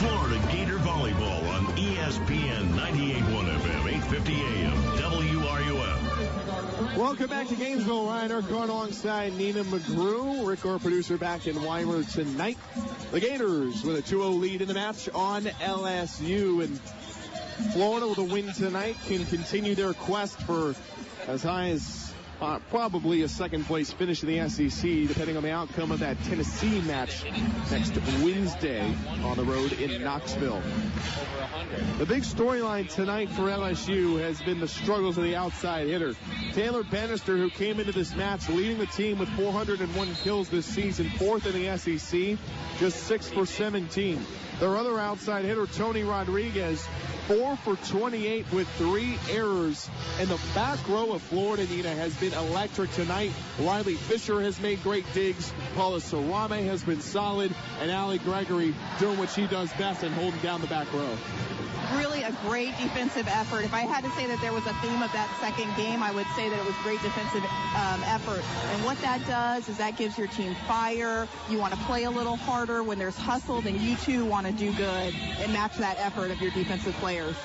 Florida Gator Volleyball on ESPN 98.1 FM, 850 AM, WRUF. Welcome back to Gainesville. Ryan Urquhart alongside Nina McGrew. Rick, our producer, back in Weimar tonight. The Gators with a 2-0 lead in the match on LSU. And Florida with a win tonight can continue their quest for as high as probably a second-place finish in the SEC, depending on the outcome of that Tennessee match next Wednesday on the road in Knoxville. The big storyline tonight for LSU has been the struggles of the outside hitter. Taylor Bannister, who came into this match leading the team with 401 kills this season, fourth in the SEC, just 6 for 17. Their other outside hitter, Tony Rodriguez, 4 for 28 with 3 errors. And the back row of Florida, Nina, has been electric tonight. Riley Fisher has made great digs. Paula Sarame has been solid. And Allie Gregory doing what she does best and holding down the back row. Really a great defensive effort. If I had to say that there was a theme of that second game, I would say that it was great defensive effort. And what that does is that gives your team fire. You want to play a little harder. When there's hustle, then you too want to do good and match that effort of your defensive players.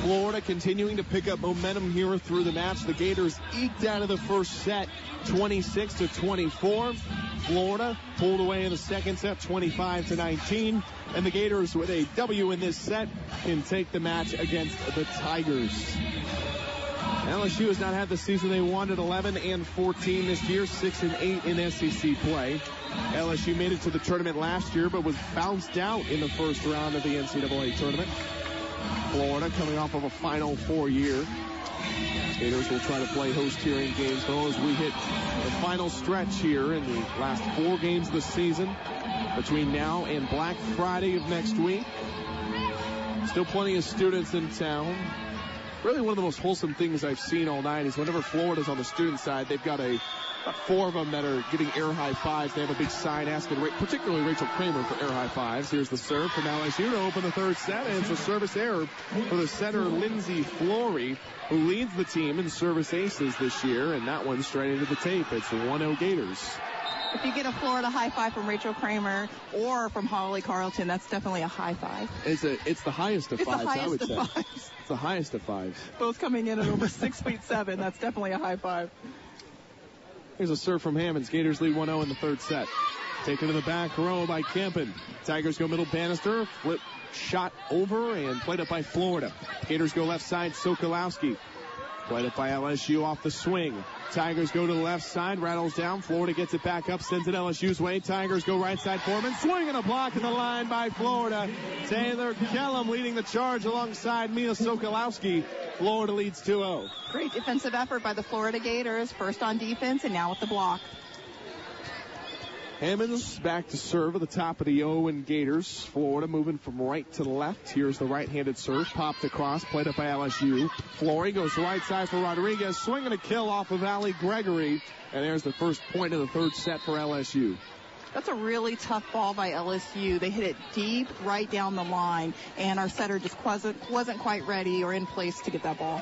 Florida continuing to pick up momentum here through the match. The Gators eked out of the first set 26-24. Florida pulled away in the second set 25-19. And the Gators, with a W in this set, can take the match against the Tigers. LSU has not had the season they wanted, 11-14 this year, 6-8 in SEC play. LSU made it to the tournament last year, but was bounced out in the first round of the NCAA tournament. Florida coming off of a Final Four year. Gators will try to play host here in Gainesville as we hit the final stretch here in the last 4 games of the season between now and Black Friday of next week. Still plenty of students in town. Really one of the most wholesome things I've seen all night is whenever Florida's on the student side, they've got about 4 of them that are getting air high fives. They have a big sign asking, particularly Rachel Kramer, for air high fives. Here's the serve from LSU to open the third set, and it's a service error for the setter, Lindsay Flory, who leads the team in service aces this year, and that one straight into the tape. It's 1-0 Gators. If you get a Florida high five from Rachel Kramer or from Holly Carlton, that's definitely a high five. It's the highest of fives, I would say. It's the highest of fives. Both coming in at over 6'7". That's definitely a high five. Here's a serve from Hammonds. Gators lead 1-0 in the third set. Taken to the back row by Kempen. Tigers go middle, Bannister. Flip shot over and played up by Florida. Gators go left side, Sokolowski. Played up by LSU off the swing. Tigers go to the left side, rattles down. Florida gets it back up, sends it LSU's way. Tigers go right side, Foreman. Swing and a block in the line by Florida. Taylor Kellum leading the charge alongside Mia Sokolowski. Florida leads 2-0. Great defensive effort by the Florida Gators. First on defense and now with the block. Hammonds back to serve at the top of the O in Gators. Florida moving from right to left. Here's the right-handed serve. Popped across. Played up by LSU. Flory goes to right side for Rodriguez. Swinging a kill off of Allie Gregory. And there's the first point of the third set for LSU. That's a really tough ball by LSU. They hit it deep right down the line. And our setter just wasn't quite ready or in place to get that ball.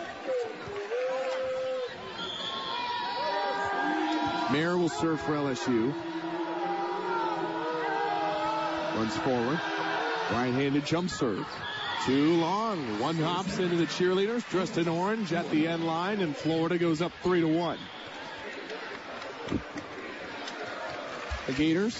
Mayer will serve for LSU. Runs forward. Right-handed jump serve. Too long. One hops into the cheerleaders, dressed in orange at the end line, and Florida goes up 3-1. The Gators,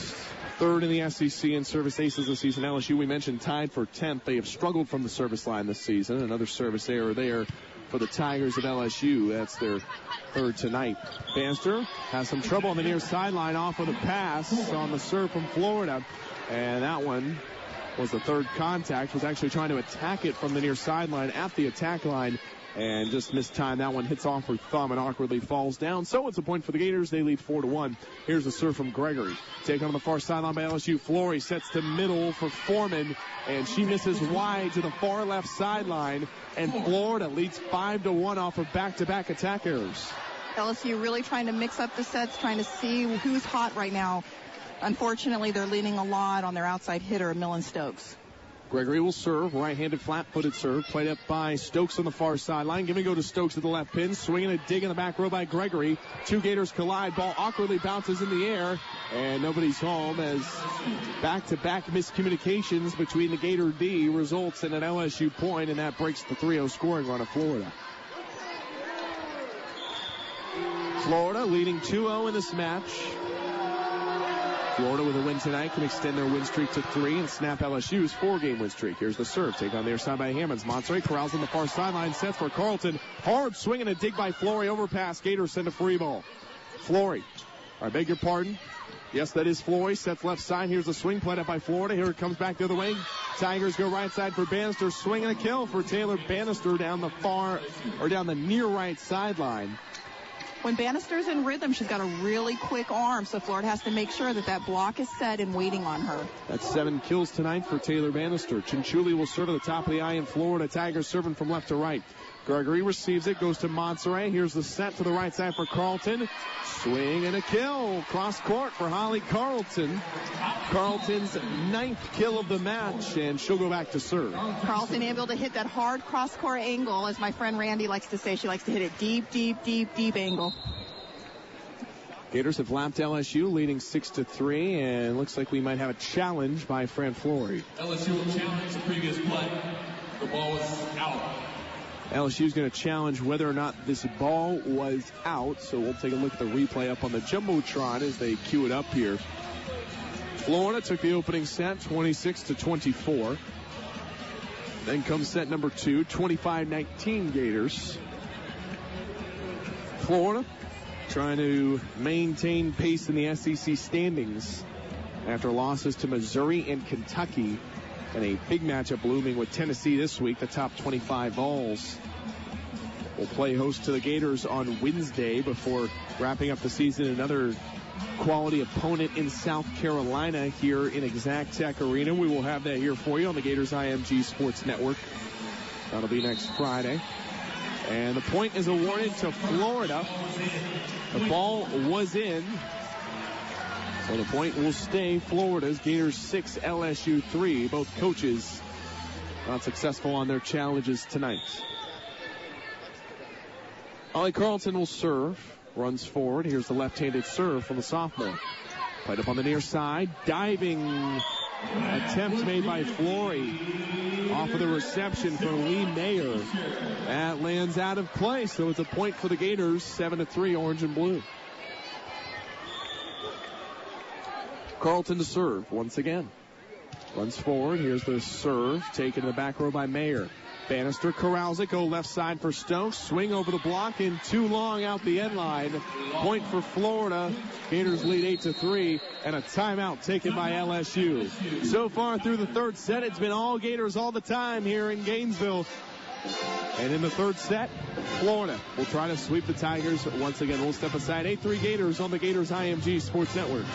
third in the SEC in service aces this season. LSU, we mentioned, tied for 10th. They have struggled from the service line this season. Another service error there for the Tigers of LSU. That's their third tonight. Bannister has some trouble on the near sideline off of the pass on the serve from Florida. And that one was the third contact. Was actually trying to attack it from the near sideline at the attack line. And just missed time. That one hits off her thumb and awkwardly falls down. So it's a point for the Gators. They lead 4-1. Here's the serve from Gregory. Taken on the far sideline by LSU. Flory sets to middle for Foreman. And she misses wide to the far left sideline. And Florida leads 5-1 off of back-to-back attack errors. LSU really trying to mix up the sets, trying to see who's hot right now. Unfortunately, they're leaning a lot on their outside hitter, Millen Stokes. Gregory will serve, right-handed flat-footed serve, played up by Stokes on the far sideline. Give me go to Stokes at the left pin, swinging a dig in the back row by Gregory. Two Gators collide, ball awkwardly bounces in the air, and nobody's home as back-to-back miscommunications between the Gator D results in an LSU point, and that breaks the 3-0 scoring run of Florida. Florida leading 2-0 in this match. Florida with a win tonight can extend their win streak to 3 and snap LSU's 4-game win streak. Here's the serve. Take on the air side by Hammonds. Monterey corrals on the far sideline. Sets for Carlton. Hard swing and a dig by Flory. Overpass. Gators send a free ball. Flory. I beg your pardon. Yes, that is Flory. Sets left side. Here's the swing played up by Florida. Here it comes back the other way. Tigers go right side for Bannister. Swing and a kill for Taylor Bannister down the near right sideline. When Bannister's in rhythm, she's got a really quick arm, so Florida has to make sure that that block is set and waiting on her. That's 7 kills tonight for Taylor Bannister. Chinchulli will serve at the top of the eye in Florida. Tigers serving from left to right. Gregory receives it, goes to Monterey. Here's the set to the right side for Carlton. Swing and a kill. Cross court for Holly Carlton. Carlton's 9th kill of the match, and she'll go back to serve. Carlton able to hit that hard cross court angle, as my friend Randy likes to say. She likes to hit it deep, deep, deep, deep angle. Gators have lapped LSU, leading 6-3, and looks like we might have a challenge by Fran Flory. LSU will challenge the previous play. The ball was out. LSU is going to challenge whether or not this ball was out, so we'll take a look at the replay up on the Jumbotron as they cue it up here. Florida took the opening set, 26-24. Then comes set number 2, 25-19 Gators. Florida trying to maintain pace in the SEC standings after losses to Missouri and Kentucky. And a big matchup looming with Tennessee this week. The top 25 Vols will play host to the Gators on Wednesday before wrapping up the season. Another quality opponent in South Carolina here in Exact Tech Arena. We will have that here for you on the Gators IMG Sports Network. That'll be next Friday. And the point is awarded to Florida. The ball was in. So the point will stay Florida's. Gators 6, LSU 3. Both coaches not successful on their challenges tonight. Holly Carlton will serve. Runs forward. Here's the left-handed serve from the sophomore. Played up on the near side. Diving attempt made by Flory. Off of the reception from Lee Mayer. That lands out of play. So it's a point for the Gators. 7-3, orange and blue. Carlton to serve once again. Runs forward. Here's the serve. Taken to the back row by Mayer. Bannister corrals it. Go left side for Stokes. Swing over the block and too long out the end line. Point for Florida. Gators lead 8-3. And a timeout taken by LSU. So far through the third set, it's been all Gators all the time here in Gainesville. And in the third set, Florida will try to sweep the Tigers once again. We'll step aside. 8-3 Gators on the Gators IMG Sports Network.